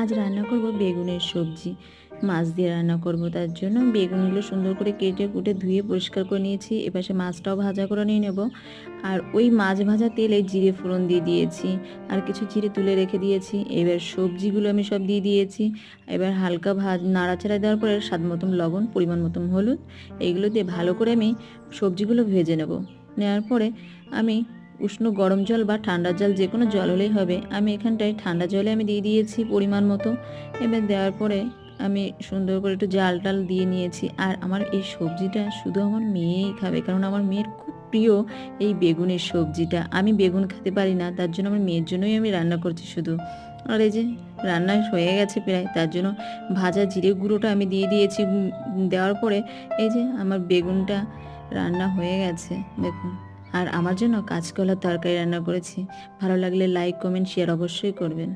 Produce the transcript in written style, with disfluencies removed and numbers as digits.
আজ রান্না করব বেগুনের সবজি, মাছ দিয়ে রান্না করব। তার জন্য বেগুনগুলো সুন্দর করে কেটে কুটে ধুয়ে পরিষ্কার করে নিয়েছি। এপাশে মাছটাও ভাজা করে নিয়ে নেব। আর ওই মাছ ভাজা তেলে জিরে ফোড়ন দিয়ে দিয়েছি, আর কিছু জিরে তুলে রেখে দিয়েছি। এবার সবজিগুলো আমি সব দিয়ে দিয়েছি। এবার হালকা নাড়াচাড়া দেওয়ার পরে স্বাদ মতন লবণ, পরিমাণ মতন হলুদ, এইগুলো দিয়ে ভালো করে আমি সবজিগুলো ভেজে নেব। নেওয়ার পরে আমি উষ্ণ গরম জল বা ঠান্ডা জল, যে কোনো জল হলেই হবে। আমি এখানটায় ঠান্ডা জলে আমি দিয়ে দিয়েছি পরিমাণ মতো। এবার দেওয়ার পরে আমি সুন্দর করে একটু জাল টাল দিয়ে নিয়েছি। আর আমার এই সবজিটা শুধু আমার মেয়েই খাবে, কারণ আমার মেয়ের খুব প্রিয় এই বেগুনের সবজিটা। আমি বেগুন খেতে পারি না, তার জন্য আমার মেয়ের জন্যই আমি রান্না করছি শুধু। আর এই যে রান্না হয়ে গেছে প্রায়, তার জন্য ভাজা জিরে গুঁড়োটা আমি দিয়ে দিয়েছি। দেওয়ার পরে এই যে আমার বেগুনটা রান্না হয়ে গেছে দেখুন। আর আমার জন্য কাঁচকলার তরকারি রান্না করেছি। ভালো লাগলে লাইক, কমেন্ট, শেয়ার অবশ্যই করবেন।